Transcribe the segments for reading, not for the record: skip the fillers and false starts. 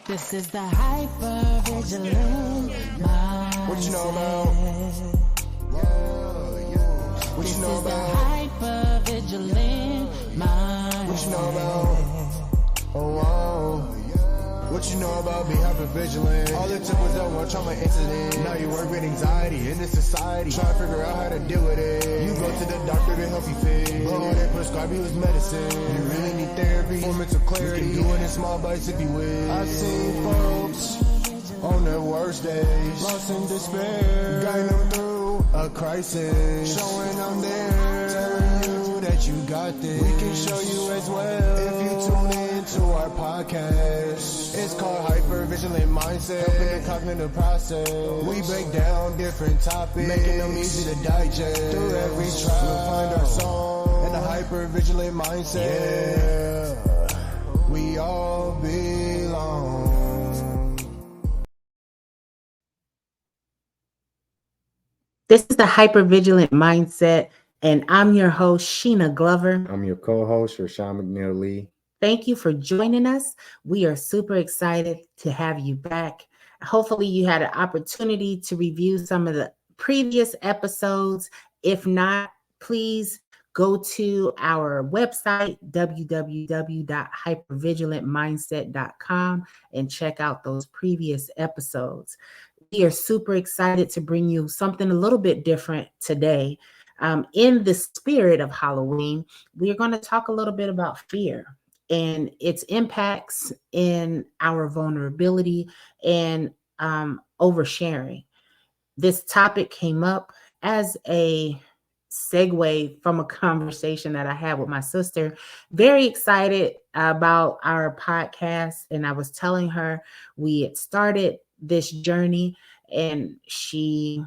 This is the hyper-vigilant mindset. What you know about? What you know about? Hyper-vigilant mindset. What you know about? Oh, wow. What you know about being hyper-vigilant? All it took was that one trauma incident. Now you work with anxiety in this society. Try to figure out how to deal with it. You go to the doctor to help you fix. But all they prescribe you is medicine. You really need therapy for mental clarity. You can do it in small bites if you wish. I've seen folks on their worst days, lost in despair, guiding them through a crisis, showing them there, telling you that you got this. We can show you as well if you tune into our podcast. It's called Hyper-Vigilant Mindset, helping the cognitive process. We break down different topics, making them easy to digest. Through every trial, we'll find our song and the Hyper-Vigilant Mindset. Yeah, we all belong. This is the Hypervigilant Mindset, and I'm your host, Sheena Glover. I'm your co-host, Rashawn McNeil Lee. Thank you for joining us. We are super excited to have you back. Hopefully you had an opportunity to review some of the previous episodes. If not, please go to our website, www.hypervigilantmindset.com, and check out those previous episodes. We are super excited to bring you something a little bit different today. In the spirit of Halloween, we are going to talk a little bit about fear and its impacts in our vulnerability and oversharing. This topic came up as a segue from a conversation that I had with my sister. Very excited about our podcast, and I was telling her we had started this journey, and she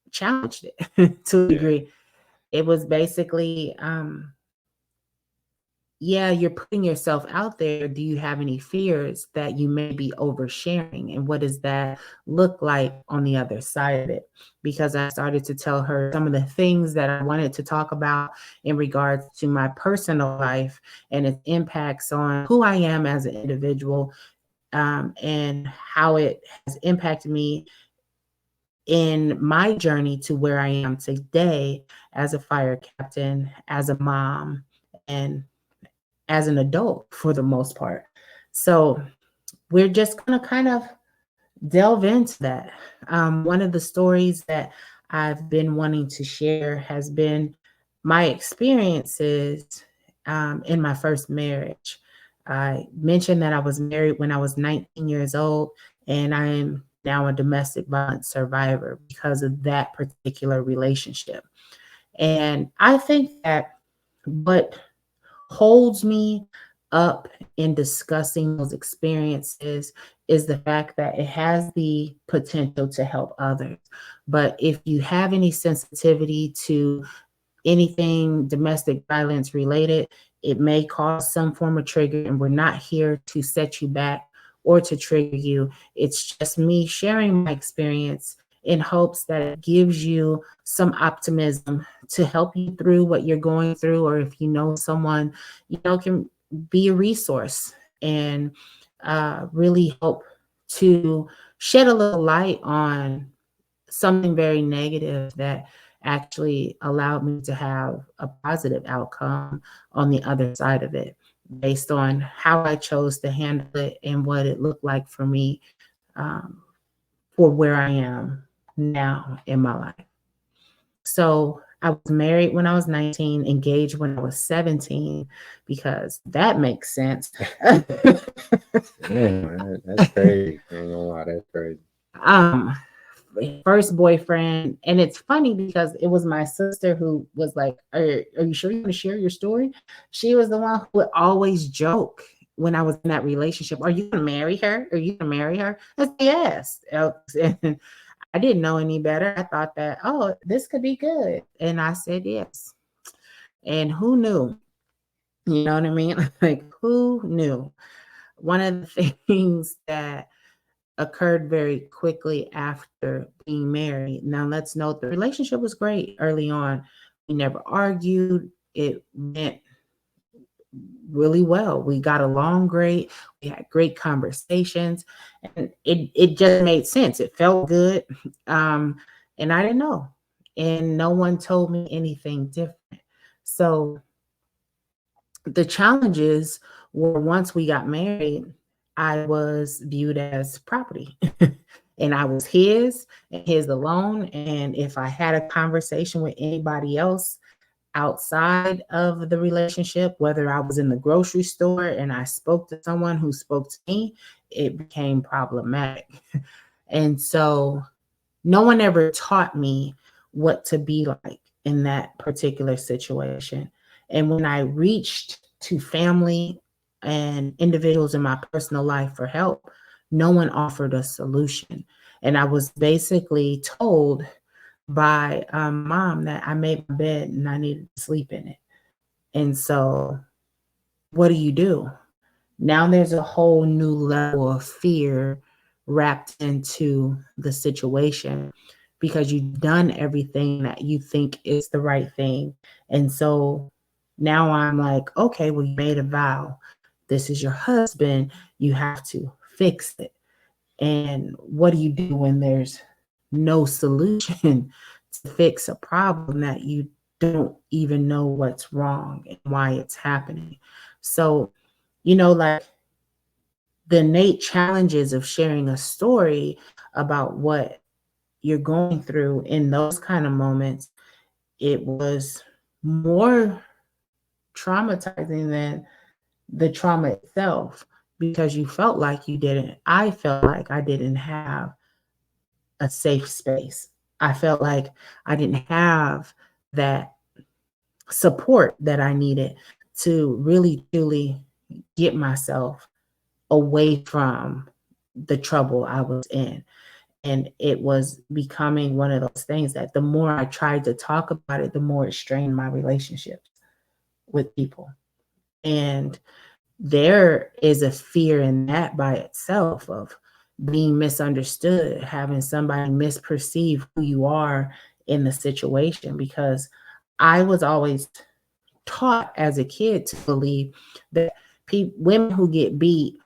challenged it to a degree. It was basically, you're putting yourself out there. Do you have any fears that you may be oversharing? And what does that look like on the other side of it? Because I started to tell her some of the things that I wanted to talk about in regards to my personal life and its impacts on who I am as an individual, and how it has impacted me in my journey to where I am today as a fire captain, as a mom, and as an adult for the most part. So we're just going to kind of delve into that. One of the stories that I've been wanting to share has been my experiences in my first marriage. I mentioned that I was married when I was 19 years old, and I am now a domestic violence survivor because of that particular relationship. And I think that what holds me up in discussing those experiences is the fact that it has the potential to help others. But if you have any sensitivity to anything domestic violence related, it may cause some form of trigger, and we're not here to set you back or to trigger you. It's just me sharing my experience in hopes that it gives you some optimism to help you through what you're going through, or if you know someone, can be a resource and really help to shed a little light on something very negative that actually allowed me to have a positive outcome on the other side of it, based on how I chose to handle it and what it looked like for me, for where I am now in my life. So I was married when I was 19, engaged when I was 17, because that makes sense. Man, that's crazy. I ain't gonna lie, that's crazy. First boyfriend, and it's funny because it was my sister who was like, are you sure you want to share your story? She was the one who would always joke when I was in that relationship, are you gonna marry her? Are you gonna marry her? I said yes. And I didn't know any better. I thought that, oh, this could be good, and I said yes. And who knew? You know what I mean? Like, who knew? One of the things that occurred very quickly after being married. Now, let's note the relationship was great early on. We never argued. It went really well. We got along great. We had great conversations, and it just made sense. It felt good. Um, and I didn't know. And no one told me anything different. So the challenges were once we got married, I was viewed as property. And I was his and his alone. And if I had a conversation with anybody else outside of the relationship, whether I was in the grocery store and I spoke to someone who spoke to me, it became problematic. And so no one ever taught me what to be like in that particular situation. And when I reached to family and individuals in my personal life for help, no one offered a solution. And I was basically told by mom that I made my bed and I needed to sleep in it. And so, what do you do? Now there's a whole new level of fear wrapped into the situation because you've done everything that you think is the right thing. And so now I'm like, okay, well, you made a vow. This is your husband. You have to fix it. And what do you do when there's no solution to fix a problem that you don't even know what's wrong and why it's happening? So, like the innate challenges of sharing a story about what you're going through in those kind of moments, it was more traumatizing than the trauma itself because you felt like I felt like I didn't have a safe space. I felt like I didn't have that support that I needed to really, truly get myself away from the trouble I was in. And it was becoming one of those things that the more I tried to talk about it, the more it strained my relationships with people. And there is a fear in that by itself of being misunderstood, having somebody misperceive who you are in the situation, because I was always taught as a kid to believe that women who get beat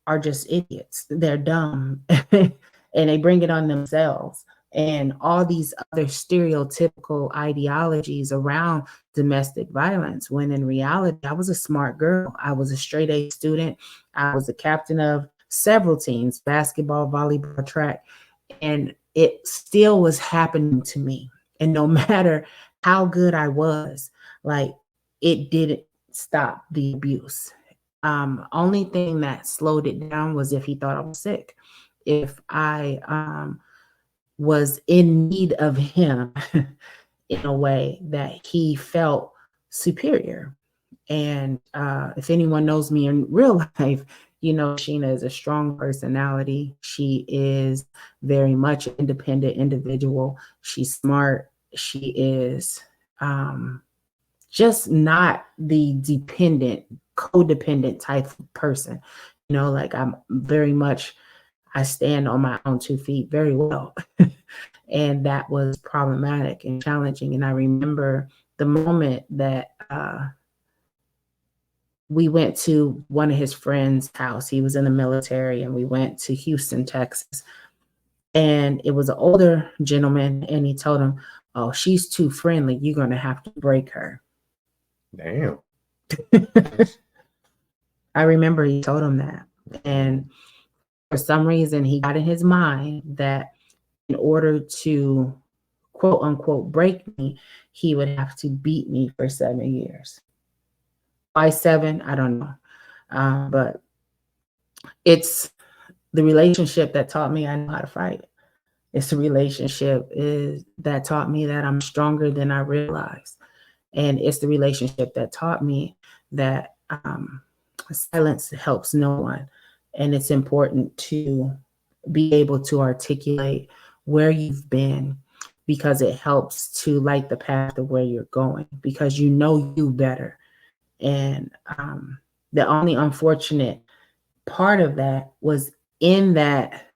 are just idiots. They're dumb and they bring it on themselves. And all these other stereotypical ideologies around domestic violence, when in reality, I was a smart girl. I was a straight A student. I was the captain of several teams, basketball, volleyball, track, and it still was happening to me. And no matter how good I was, like, it didn't stop the abuse. Only thing that slowed it down was if he thought I was sick. If I was in need of him in a way that he felt superior. And if anyone knows me in real life, Sheena is a strong personality. She is very much an independent individual. She's smart. She is just not the codependent type of person. Like I'm very much, I stand on my own 2 feet very well. And that was problematic and challenging. And I remember the moment that we went to one of his friends' house. He was in the military, and we went to Houston, Texas. And it was an older gentleman, and he told him, "Oh, she's too friendly. You're going to have to break her." Damn. I remember he told him that. And for some reason, he got in his mind that in order to quote unquote break me, he would have to beat me for 7 years. Why 7? I don't know. But it's the relationship that taught me I know how to fight. It's the relationship that taught me that I'm stronger than I realized. And it's the relationship that taught me that silence helps no one. And it's important to be able to articulate where you've been, because it helps to light the path of where you're going, because you know you better. And the only unfortunate part of that was in that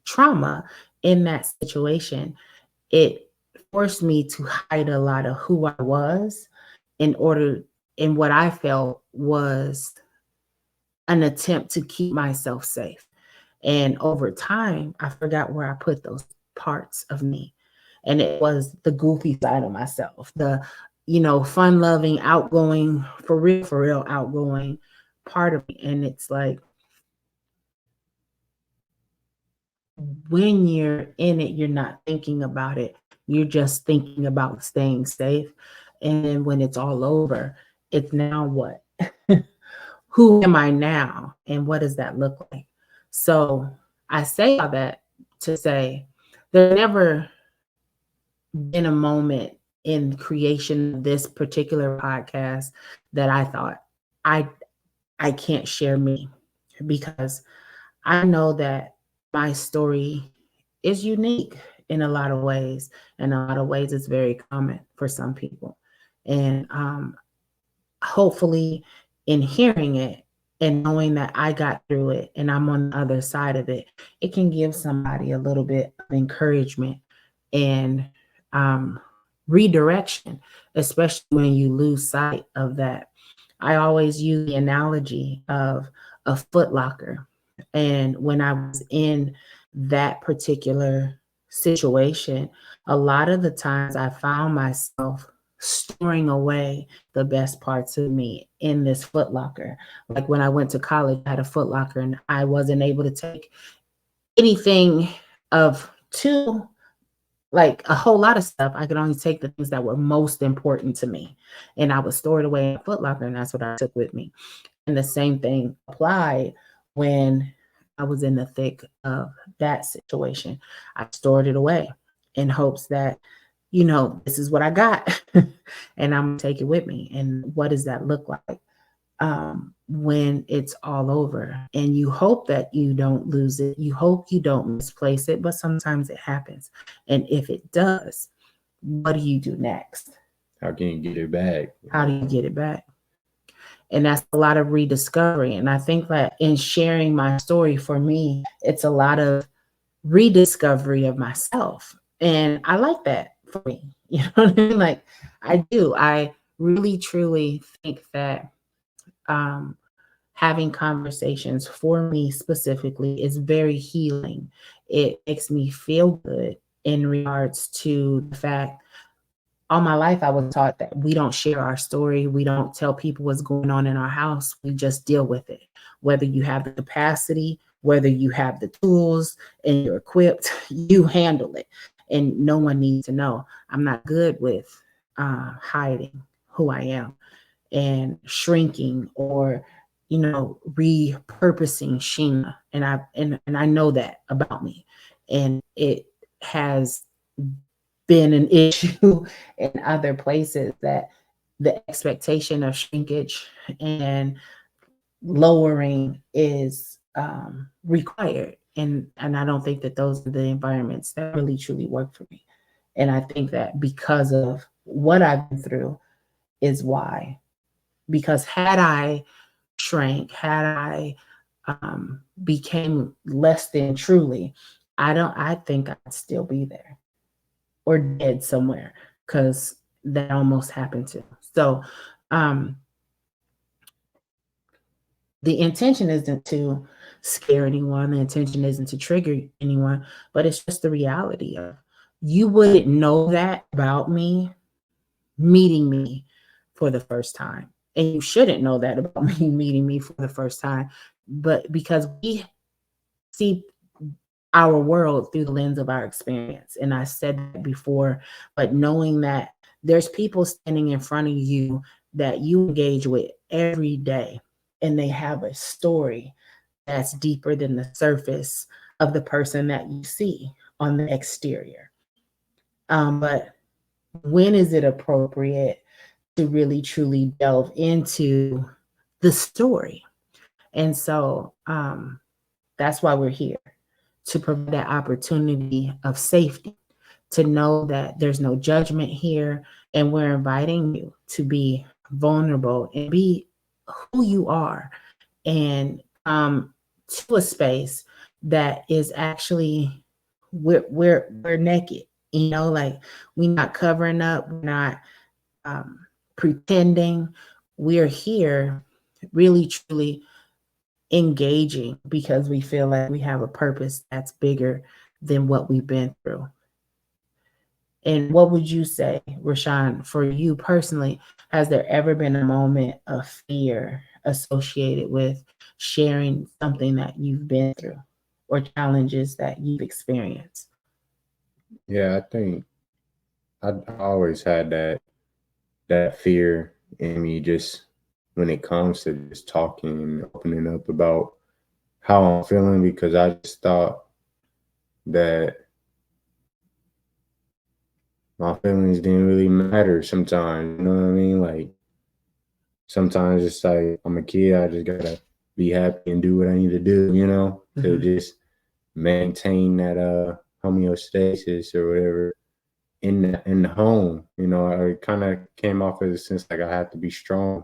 trauma, in that situation, it forced me to hide a lot of who I was in order and what I felt was an attempt to keep myself safe. And over time, I forgot where I put those parts of me. And it was the goofy side of myself, the, fun loving, outgoing, for real, outgoing part of me. And it's like, when you're in it, you're not thinking about it. You're just thinking about staying safe. And then when it's all over, it's now what? Who am I now? And what does that look like? So I say all that to say there never been a moment in creation of this particular podcast that I thought I can't share me, because I know that my story is unique in a lot of ways. In a lot of ways, it's very common for some people. And hopefully, in hearing it and knowing that I got through it and I'm on the other side of it, it can give somebody a little bit of encouragement and redirection, especially when you lose sight of that. I always use the analogy of a footlocker. And when I was in that particular situation, a lot of the times I found myself storing away the best parts of me in this footlocker. Like when I went to college, I had a footlocker and I wasn't able to take anything of too, like a whole lot of stuff. I could only take the things that were most important to me. And I would store it away in a footlocker, and that's what I took with me. And the same thing applied when I was in the thick of that situation. I stored it away in hopes that, this is what I got and I'm gonna take it with me. And what does that look like when it's all over? And you hope that you don't lose it. You hope you don't misplace it, but sometimes it happens. And if it does, what do you do next? How can you get it back? How do you get it back? And that's a lot of rediscovery. And I think that in sharing my story, for me, it's a lot of rediscovery of myself. And I like that for me. You know what I mean? Like, I do. I really, truly think that having conversations for me specifically is very healing. It makes me feel good in regards to the fact all my life I was taught that we don't share our story. We don't tell people what's going on in our house. We just deal with it. Whether you have the capacity, whether you have the tools and you're equipped, you handle it. And no one needs to know. I'm not good with hiding who I am and shrinking or, repurposing Sheena. And I know that about me. And it has been an issue in other places, that the expectation of shrinkage and lowering is required. And I don't think that those are the environments that really truly work for me. And I think that because of what I've been through is why. Because had I shrank, had I became less than truly, I think I'd still be there or dead somewhere, because that almost happened to. So the intention isn't to scare anyone. The intention isn't to trigger anyone, but it's just the reality of, you wouldn't know that about me meeting me for the first time. And you shouldn't know that about me meeting me for the first time. But because we see our world through the lens of our experience. And I said that before, but knowing that there's people standing in front of you that you engage with every day, and they have a story that's deeper than the surface of the person that you see on the exterior. But when is it appropriate to really truly delve into the story? And so that's why we're here, to provide that opportunity of safety, to know that there's no judgment here, and we're inviting you to be vulnerable and be who you are, and to a space that is actually, we're naked, like we're not covering up, we're not pretending, we're here really truly engaging because we feel like we have a purpose that's bigger than what we've been through. And what would you say, Rashawn, for you personally, has there ever been a moment of fear associated with sharing something that you've been through or challenges that you've experienced? Yeah, I think I always had that fear in me just when it comes to just talking and opening up about how I'm feeling because I just thought that my feelings didn't really matter sometimes. You know what I mean? Like sometimes it's like I'm a kid, I just gotta be happy and do what I need to do, to Mhm. just maintain that homeostasis or whatever in the home. I kind of came off as a sense like I have to be strong,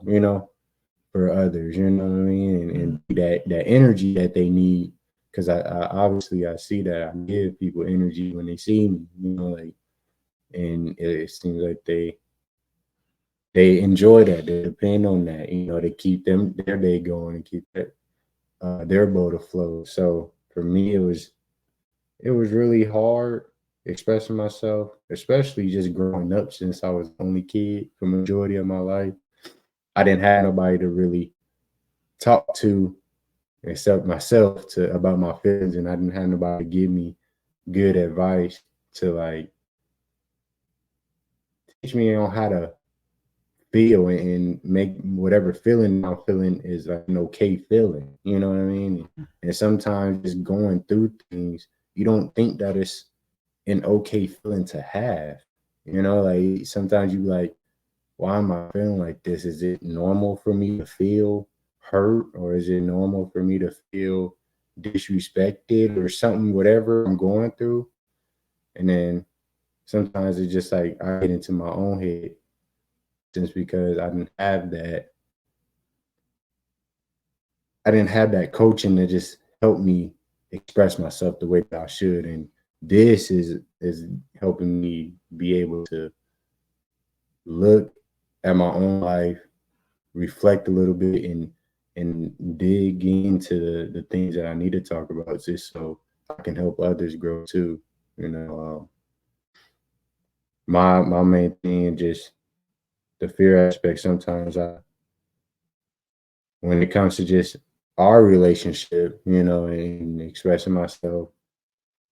for others, you know what I mean? And be that energy that they need. Cause I obviously I see that I give people energy when they see me, like and it seems like they enjoy that. They depend on that, to keep their day going and keep their boat afloat. So for me, it was really hard expressing myself, especially just growing up since I was the only kid for majority of my life. I didn't have nobody to really talk to except myself to about my feelings, and I didn't have nobody to give me good advice to like teach me on how to feel and make whatever feeling I'm feeling is like an okay feeling. You know what I mean? And sometimes just going through things, you don't think that it's an okay feeling to have. Like sometimes you like, why am I feeling like this? Is it normal for me to feel hurt or is it normal for me to feel disrespected or something, whatever I'm going through? And then sometimes it's just like I get into my own head just because I didn't have that coaching to just help me express myself the way that I should. And this is helping me be able to look at my own life, reflect a little bit, and dig into the things that I need to talk about, just so I can help others grow too. My main thing, just the fear aspect. Sometimes when it comes to just our relationship, and expressing myself,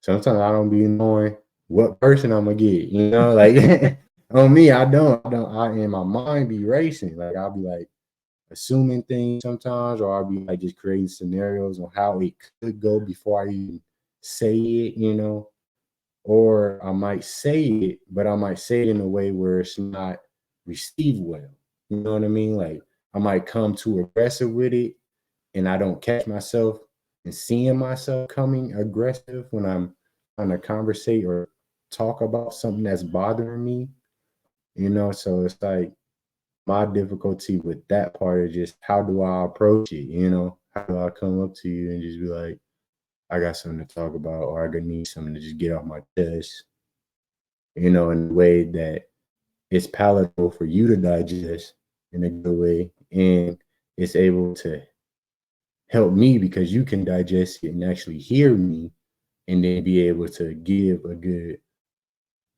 sometimes I don't be knowing what person I'm gonna get. Like on me, I in my mind be racing. Like I'll be like assuming things sometimes, or I'll be like just creating scenarios on how it could go before I even say it, or I might say it, but I might say it in a way where it's not received well. You know what I mean? Like I might come too aggressive with it and I don't catch myself and seeing myself coming aggressive when I'm trying to conversate or talk about something that's bothering me, so it's like my difficulty with that part is just how do I approach it, how do I come up to you and just be like, I got something to talk about, or I could need something to just get off my chest, in a way that it's palatable for you to digest in a good way, and it's able to help me because you can digest it and actually hear me, and then be able to give a good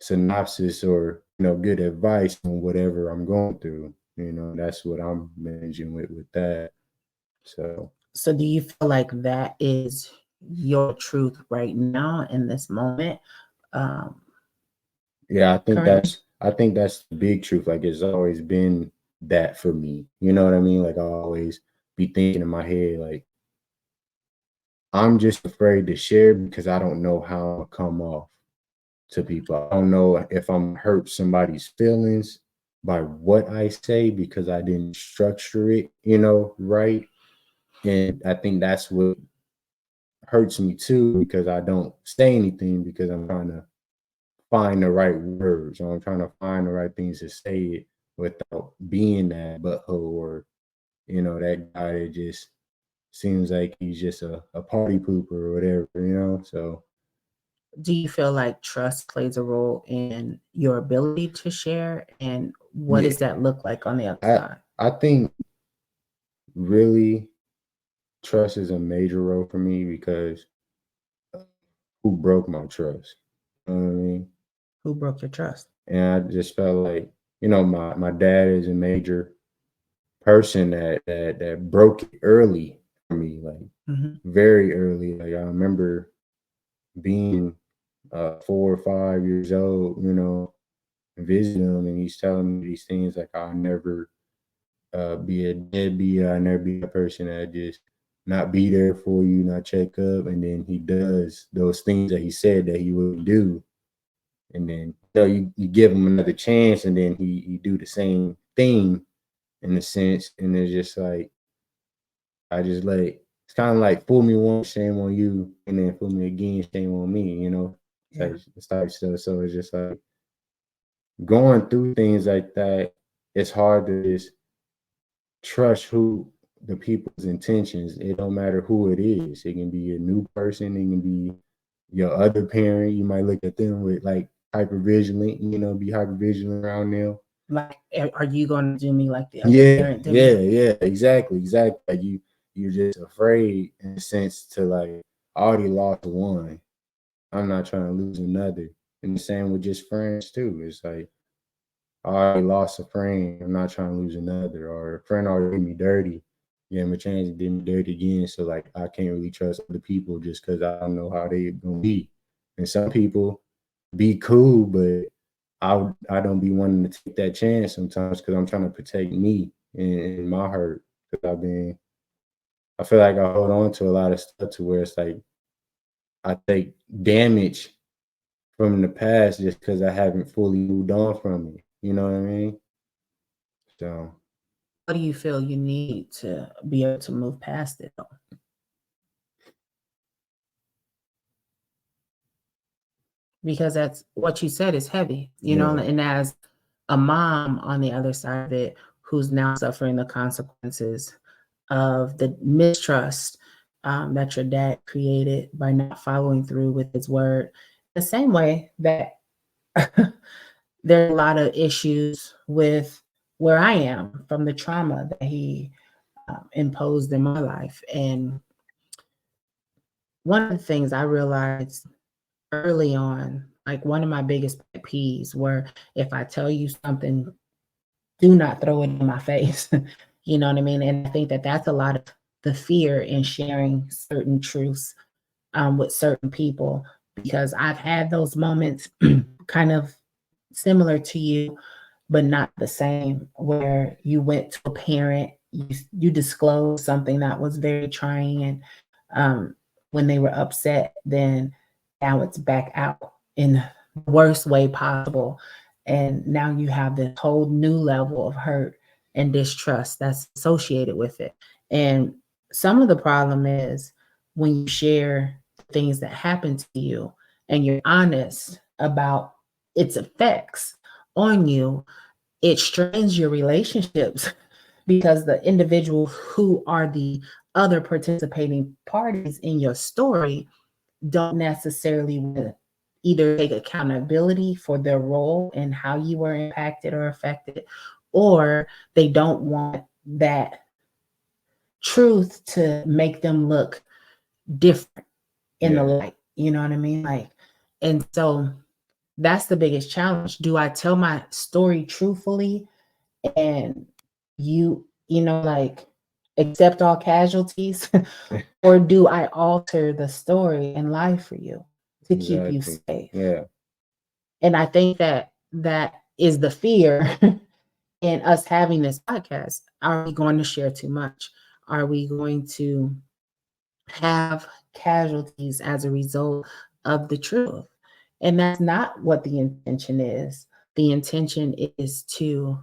synopsis or good advice on whatever I'm going through. That's what I'm managing with that. So So, do you feel like that is your truth right now in this moment? Um, yeah, Currently? I think that's the big truth. Like it's always been that for me. You know what I mean? Like I always be thinking in my head, like I'm just afraid to share because I don't know how I'll come off to people. I don't know if I'm hurt somebody's feelings by what I say because I didn't structure it, right. And I think that's what hurts me too because I don't say anything because I'm trying to find the right words or I'm trying to find the right things to say it without being that butthole or that guy that just seems like he's just a party pooper or whatever, so Do you feel like trust plays a role in your ability to share? And what yeah. does that look like on the other I side? I think really trust is a major role for me because who broke my trust? You know what I mean? Who broke your trust? And I just felt like, my dad is a major person that broke it early for me, like Mm-hmm. very early. Like I remember being 4 or 5 years old, visiting him, and he's telling me these things like I'll never be a deadbeat. I'll never be a person that just not be there for you, not check up, and then he does those things that he said that he would do, and then you give him another chance, and then he do the same thing in a sense, and it's just like I just it's kind of like fool me once, shame on you, and then fool me again, shame on me, Yeah. type stuff. So it's just like going through things like that. It's hard to just trust who the people's intentions. It don't matter who it is. It can be a new person. It can be your other parent. You might look at them with like hyper vigilant. Be hyper vigilant around them. Like, are you going to do me like the other Yeah, parent did yeah, me? yeah, exactly. Like you're just afraid in a sense to like I already lost one. I'm not trying to lose another. And the same with just friends too. It's like I already lost a friend. I'm not trying to lose another. Or a friend already did me dirty. Yeah, I'm a chance to do me dirty again. So like I can't really trust other people just because I don't know how they gonna be. And some people be cool, but I don't be wanting to take that chance sometimes because I'm trying to protect me and my hurt. Because I feel like I hold on to a lot of stuff to where it's like I take damage from the past just because I haven't fully moved on from it. You know what I mean? So What do you feel you need to be able to move past it, though? Because that's what you said is heavy, yeah, and as a mom on the other side of it, who's now suffering the consequences of the mistrust that your dad created by not following through with his word, the same way that there's a lot of issues with where I am from the trauma that he imposed in my life. And one of the things I realized early on, like one of my biggest pet peeves, were if I tell you something, do not throw it in my face. You know what I mean? And I think that that's a lot of the fear in sharing certain truths with certain people, because I've had those moments kind of similar to you, but not the same, where you went to a parent, you disclosed something that was very trying, and when they were upset, then now it's back out in the worst way possible. And now you have this whole new level of hurt and distrust that's associated with it. And some of the problem is when you share things that happen to you and you're honest about its effects on you, it strains your relationships because the individuals who are the other participating parties in your story don't necessarily either take accountability for their role and how you were impacted or affected, or they don't want that truth to make them look different in the yeah, light. You know what I mean? Like, and so that's the biggest challenge. Do I tell my story truthfully and like accept all casualties? Or do I alter the story and lie for you to keep you exactly. safe? Yeah, And I think that that is the fear in us having this podcast. Are we going to share too much? Are we going to have casualties as a result of the truth? And that's not what the intention is. The intention is to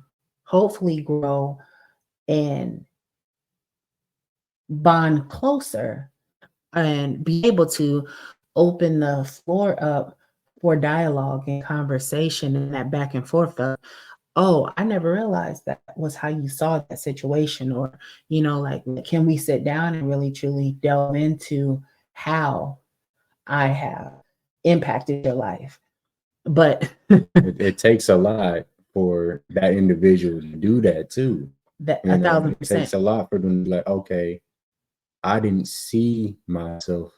hopefully grow and bond closer and be able to open the floor up for dialogue and conversation and that back and forth of, oh, I never realized that was how you saw that situation. Or, like, can we sit down and really truly delve into how I have impacted your life? But it takes a lot for that individual to do that too. That You know, it 1,000%. takes a lot for them to be like, okay, I didn't see myself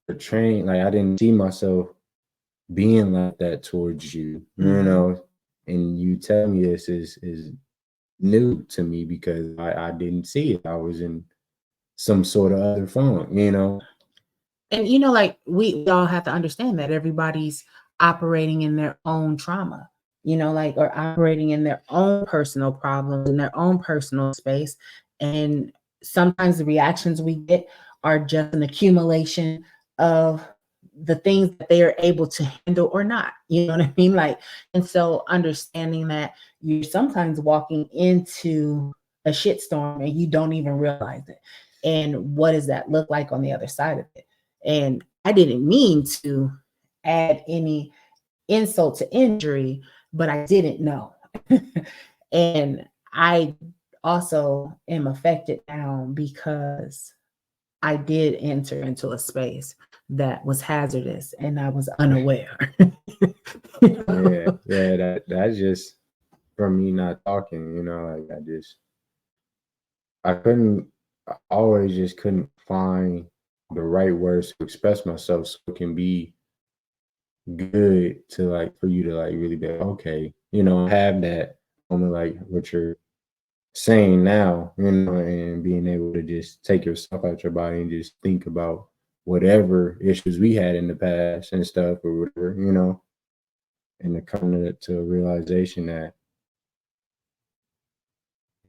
portraying, like I didn't see myself being like that towards you, you know, and you tell me this is new to me because I didn't see it. I was in some sort of other form, you know. And you know, like we all have to understand that everybody's operating in their own trauma, you know, like or operating in their own personal problems in their own personal space. And sometimes the reactions we get are just an accumulation of the things that they are able to handle or not. You know what I mean? Like, and so understanding that you're sometimes walking into a shitstorm and you don't even realize it. And what does that look like on the other side of it? And I didn't mean to add any insult to injury, but I didn't know. And I also am affected now because I did enter into a space that was hazardous and I was unaware. Yeah, yeah, that's just from me not talking, you know, like I couldn't, I always just couldn't find the right words to express myself so it can be good to like for you to like really be like, okay, you know, have that moment like what you're saying now, you know, and being able to just take yourself out your body and just think about whatever issues we had in the past and stuff or whatever, you know, and to come to a realization that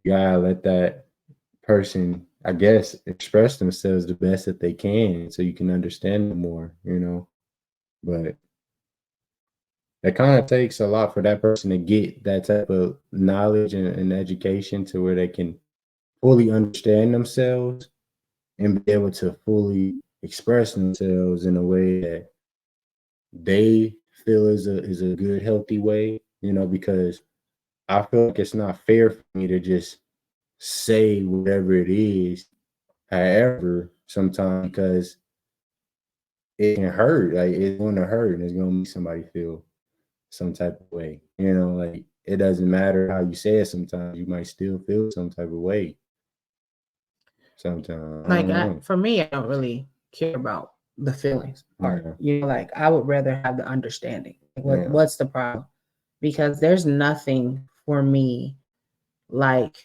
you gotta let that person, I guess, express themselves the best that they can so you can understand them more, you know. But it kind of takes a lot for that person to get that type of knowledge and education to where they can fully understand themselves and be able to fully express themselves in a way that they feel is a good, healthy way, you know, because I feel like it's not fair for me to just say whatever it is, however, sometimes because it can hurt. Like it's going to hurt and it's going to make somebody feel some type of way. You know, like it doesn't matter how you say it. Sometimes you might still feel some type of way. Sometimes I Like don't know. for me, I don't really care about the feelings part. Yeah, You know, like I would rather have the understanding. Like, yeah, what's the problem? Because there's nothing for me like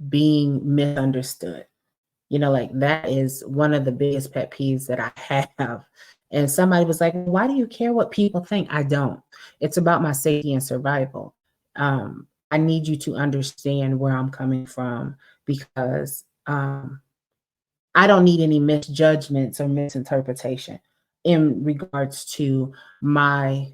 being misunderstood. You know, like that is one of the biggest pet peeves that I have. And somebody was like, why do you care what people think? I don't. It's about my safety and survival. I need you to understand where I'm coming from because I don't need any misjudgments or misinterpretation in regards to my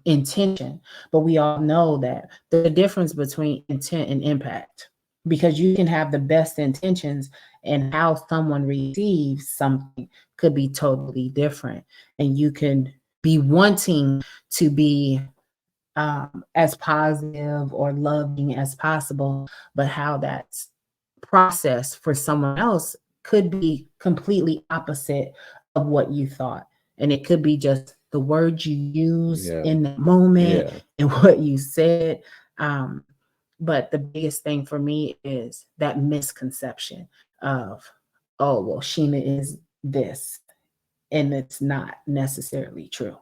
intention. But we all know that there's a difference between intent and impact because you can have the best intentions and how someone receives something could be totally different. And you can be wanting to be as positive or loving as possible, but how that's processed for someone else could be completely opposite of what you thought. And it could be just the words you use yeah, in that moment yeah, and what you said. Um, but the biggest thing for me is that misconception of, oh, well, Sheena is this, and it's not necessarily true.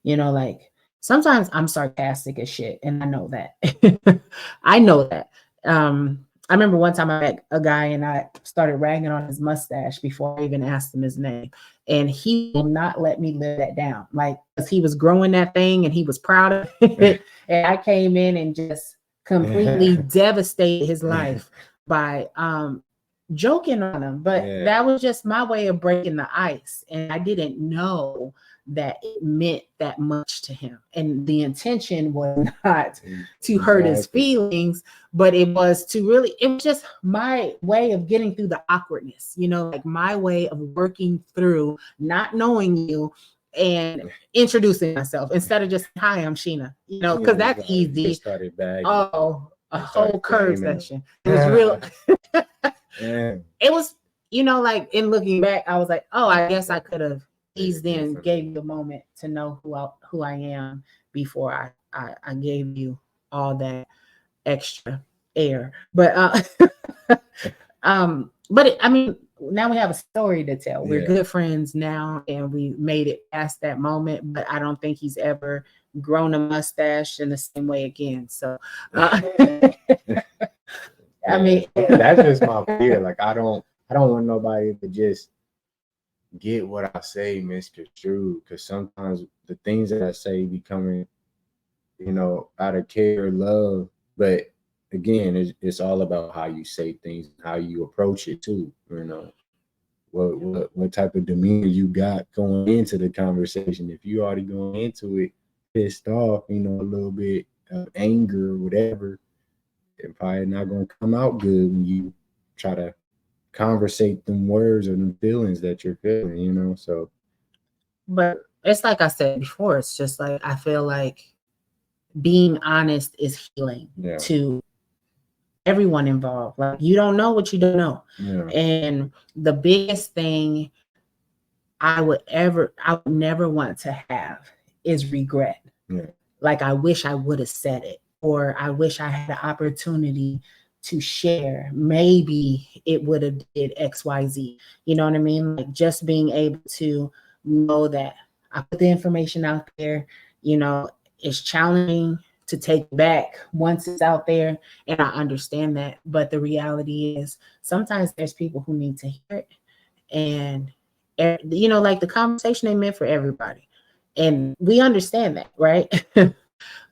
You know, like sometimes I'm sarcastic as shit, and I know that. I know that. I remember one time I met a guy and I started ragging on his mustache before I even asked him his name, and he will not let me live that down. Like, because he was growing that thing and he was proud of it, and I came in and just completely devastated his life by joking on him, but yeah. that was just my way of breaking the ice. And I didn't know that it meant that much to him. And the intention was not to hurt his Exactly. feelings, but it was to really, it was just my way of getting through the awkwardness, you know, like my way of working through not knowing you and introducing myself instead of just, hi, I'm Sheena, you know, because that's You easy. just started bagging. Oh, a You whole started curve blaming session. It was real. yeah. It was, you know, like in looking back, I was like, oh, I guess I could have Did eased it in, differently. gave you a moment to know who I am before I gave you all that extra. air. But I mean, now we have a story to tell. We're good friends now, and we made it past that moment. But I don't think he's ever grown a mustache in the same way again. So, I mean, that's just my fear. Like I don't want nobody to just get what I say misconstrued, because sometimes the things that I say be coming, out of care or love. But again, it's all about how you say things, how you approach it too. What type of demeanor you got going into the conversation. If you already going into it pissed off, a little bit of anger or whatever, it probably not gonna come out good when you try to conversate them words or them feelings that you're feeling. So, but it's like I said before, it's just like I feel like being honest is healing to everyone involved. Like you don't know what you don't know. And the biggest thing I would never want to have is regret. Like I wish I would have said it, or I wish I had the opportunity to share. Maybe it would have did XYZ. You know what I mean? Like just being able to know that I put the information out there, it's challenging to take back once it's out there, and I understand that. But the reality is sometimes there's people who need to hear it, and like the conversation ain't meant for everybody, and we understand that, right?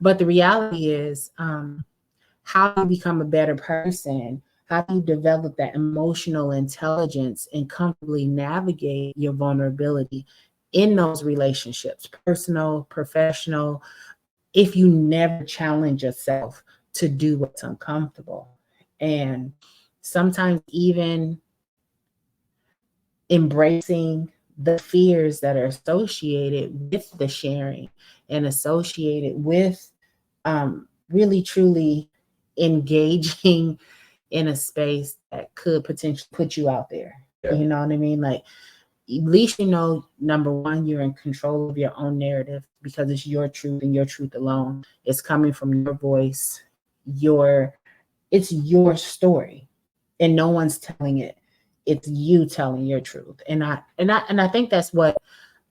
But the reality is, how do you become a better person? How do you develop that emotional intelligence and comfortably navigate your vulnerability in those relationships, personal, professional, if you never challenge yourself to do what's uncomfortable? And sometimes even embracing the fears that are associated with the sharing and associated with really truly engaging in a space that could potentially put you out there. You know what I mean? Like, at least number one, you're in control of your own narrative because it's your truth and your truth alone. It's coming from your voice. It's your story, and no one's telling it. It's you telling your truth. And I think that's what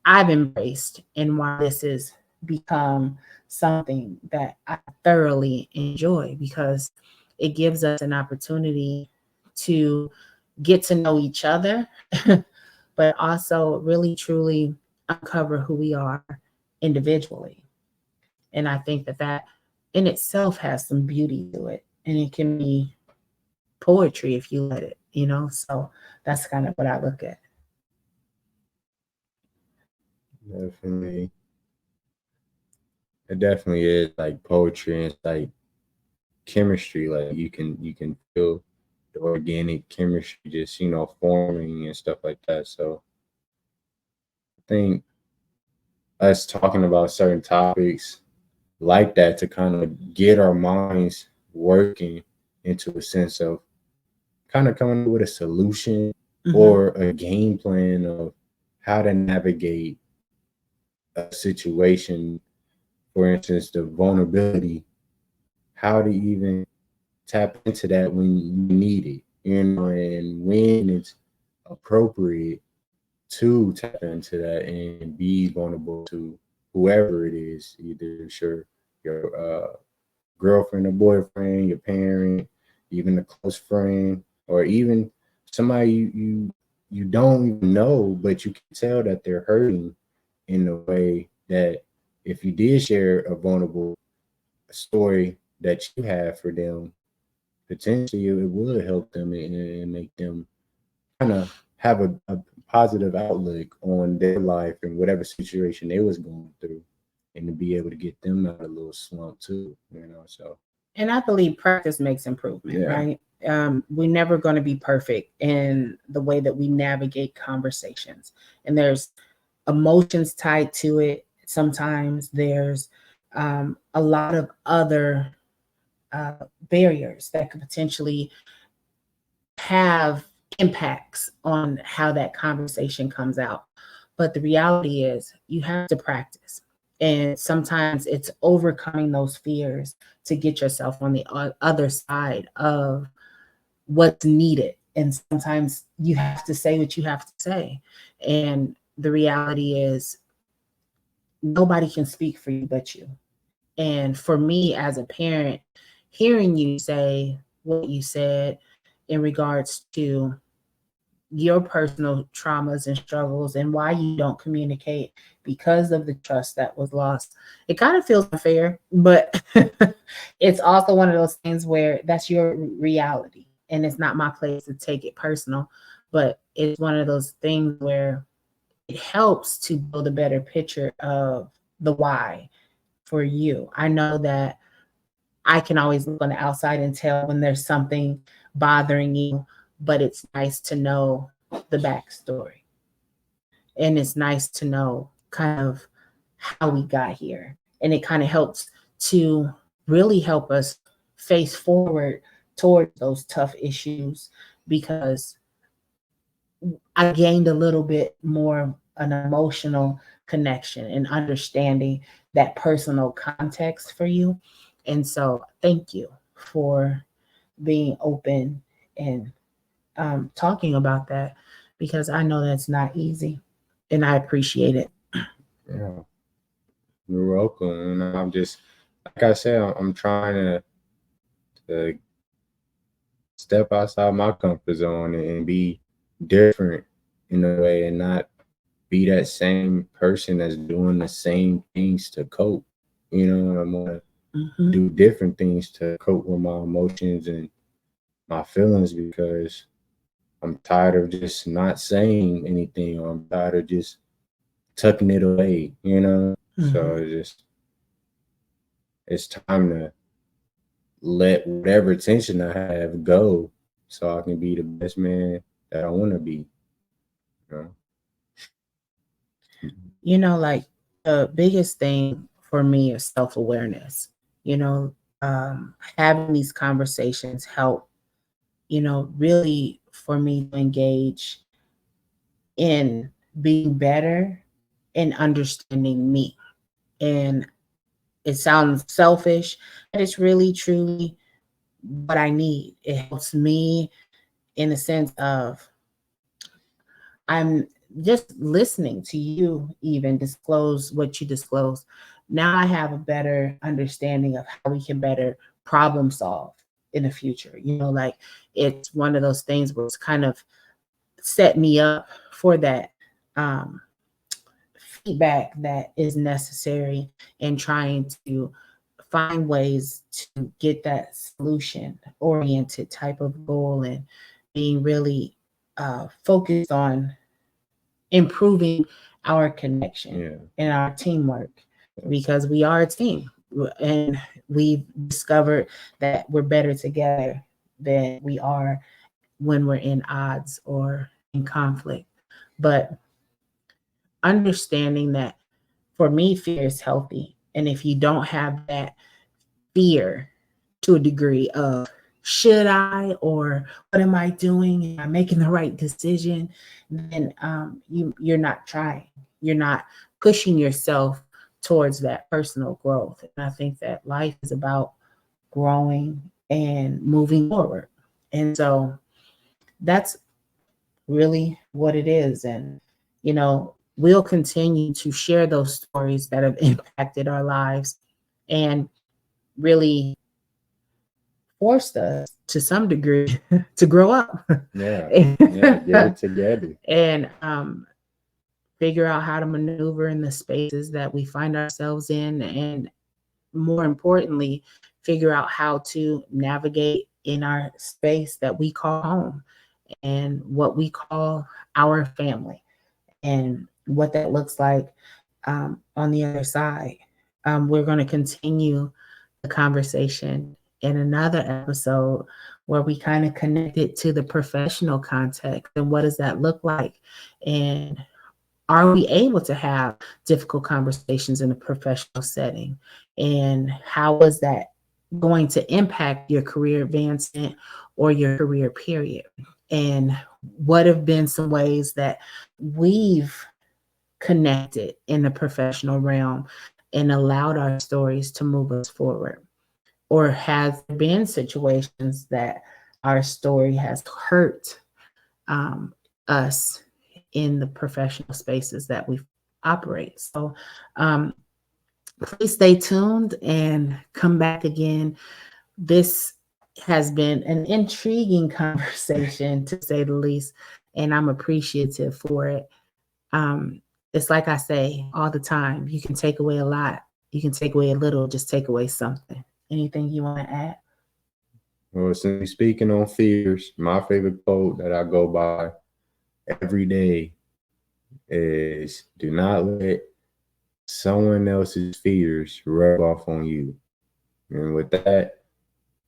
I've embraced, and why this has become something that I thoroughly enjoy, because it gives us an opportunity to get to know each other, but also really truly uncover who we are individually. And I think that in itself has some beauty to it, and it can be poetry if you let it, so that's kind of what I look at. Definitely. It definitely is like poetry, and it's like chemistry. Like you can feel the organic chemistry just forming and stuff like that. So I think us talking about certain topics like that to kind of get our minds working into a sense of kind of coming up with a solution or a game plan of how to navigate a situation. For instance, the vulnerability, how to even tap into that when you need it, and when it's appropriate to tap into that and be vulnerable to whoever it is, either it's your girlfriend or boyfriend, your parent, even a close friend, or even somebody you don't even know, but you can tell that they're hurting in a way that if you did share a vulnerable story that you have for them, potentially it would help them and make them kind of have a positive outlook on their life and whatever situation they was going through, and to be able to get them out of a little slump too, so. And I believe practice makes improvement, right? We're never going to be perfect in the way that we navigate conversations, and there's emotions tied to it. Sometimes there's a lot of other barriers that could potentially have impacts on how that conversation comes out. But the reality is you have to practice. And sometimes it's overcoming those fears to get yourself on the other side of what's needed. And sometimes you have to say what you have to say. And the reality is, nobody can speak for you but you. And for me as a parent, hearing you say what you said in regards to your personal traumas and struggles and why you don't communicate because of the trust that was lost, it kind of feels unfair, but it's also one of those things where that's your reality and it's not my place to take it personal. But it's one of those things where it helps to build a better picture of the why for you. I know that I can always look on the outside and tell when there's something bothering you, but it's nice to know the backstory. And it's nice to know kind of how we got here. And it kind of helps to really help us face forward towards those tough issues, because I gained a little bit more an emotional connection and understanding that personal context for you. And so thank you for being open and talking about that, because I know that's not easy and I appreciate it. Yeah, you're welcome. And I'm just, like I said, I'm trying to step outside my comfort zone and be different in a way, and not be that same person that's doing the same things to cope. You know, I'm gonna do different things to cope with my emotions and my feelings, because I'm tired of just not saying anything, or I'm tired of just tucking it away, you know? So it's time to let whatever tension I have go, so I can be the best man that I want to be. You know? You know, like the biggest thing for me is self-awareness. You know, having these conversations help, you know, really for me to engage in being better and understanding me. And it sounds selfish, but it's really truly what I need. It helps me in the sense of I'm just listening to you even disclose what you disclose. Now I have a better understanding of how we can better problem solve in the future. You know, like it's one of those things where it's kind of set me up for that um, feedback that is necessary in trying to find ways to get that solution oriented type of goal, and being really focused on improving our connection and our teamwork, because we are a team and we've discovered that we're better together than we are when we're in odds or in conflict. But understanding that for me, fear is healthy. And if you don't have that fear to a degree of should I, or what am I doing? Am I making the right decision? Then you're not trying. You're not pushing yourself towards that personal growth. And I think that life is about growing and moving forward. And so that's really what it is. And, you know, we'll continue to share those stories that have impacted our lives and really forced us to some degree to grow up. Get it together. And figure out how to maneuver in the spaces that we find ourselves in, and more importantly, figure out how to navigate in our space that we call home and what we call our family, and what that looks like on the other side. We're going to continue the conversation in another episode where we kind of connect it to the professional context and what does that look like, and are we able to have difficult conversations in a professional setting, and how is that going to impact your career advancement or your career period, and what have been some ways that we've connected in the professional realm and allowed our stories to move us forward? Or has there been situations that our story has hurt us in the professional spaces that we operate? So please stay tuned and come back again. This has been an intriguing conversation, to say the least, and I'm appreciative for it. It's like I say all the time, you can take away a lot, you can take away a little, just take away something. Anything you want to add? Well, since speaking on fears, my favorite quote that I go by every day is, do not let someone else's fears rub off on you. And what that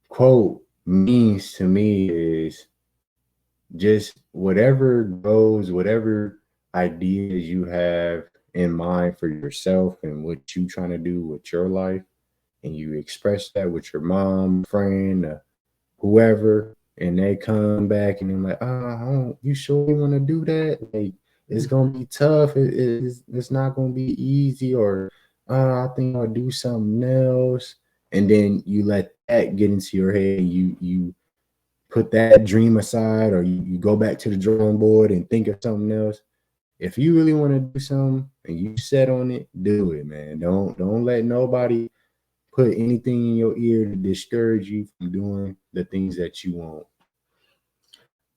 quote means to me is just whatever goes, whatever ideas you have in mind for yourself and what you trying to do with your life, and you express that with your mom, friend, whoever, and they come back and they're like, you sure you want to do that? Like, it's gonna be tough. It's not gonna be easy, or I think I'll do something else. And then you let that get into your head. You put that dream aside, or you go back to the drawing board and think of something else. If you really want to do something and you set on it, do it, man. Don't let nobody put anything in your ear to discourage you from doing the things that you want.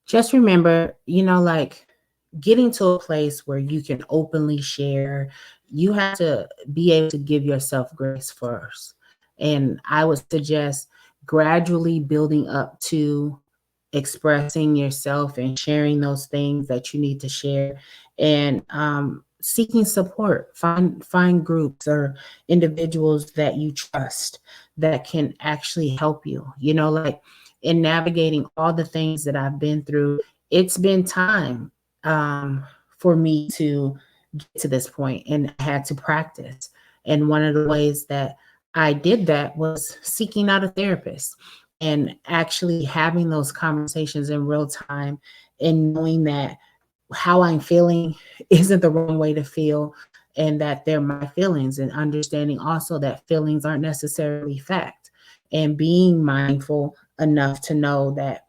Just remember, like getting to a place where you can openly share, you have to be able to give yourself grace first. And I would suggest gradually building up to expressing yourself and sharing those things that you need to share, and seeking support. Find groups or individuals that you trust that can actually help you. Like in navigating all the things that I've been through, it's been time for me to get to this point, and I had to practice. And one of the ways that I did that was seeking out a therapist and actually having those conversations in real time, and knowing that how I'm feeling isn't the wrong way to feel, and that they're my feelings, and understanding also that feelings aren't necessarily fact, and being mindful enough to know that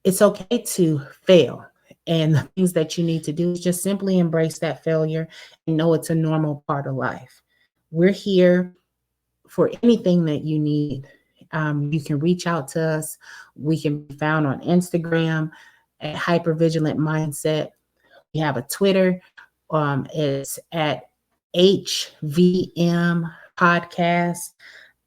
it's okay to fail. And the things that you need to do is just simply embrace that failure and know it's a normal part of life. We're here for anything that you need. You can reach out to us. We can be found on Instagram at Hypervigilant Mindset. We have a Twitter. It's at HVM Podcast.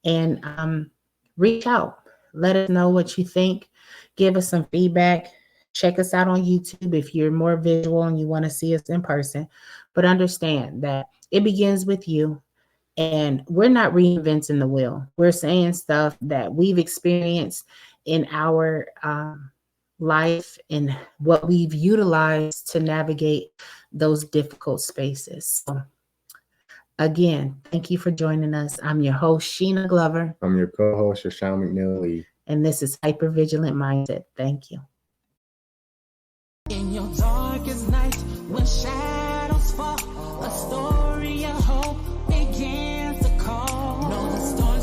And reach out. Let us know what you think. Give us some feedback. Check us out on YouTube if you're more visual and you want to see us in person. But understand that it begins with you. And we're not reinventing the wheel. We're saying stuff that we've experienced in our life and what we've utilized to navigate those difficult spaces. So, again, thank you for joining us. I'm your host, Sheena Glover. I'm your co-host, Rashawn McNeely. And this is Hypervigilant Mindset. Thank you. In your darkest night, when shadows fall, a story of hope begins to call. Know the story.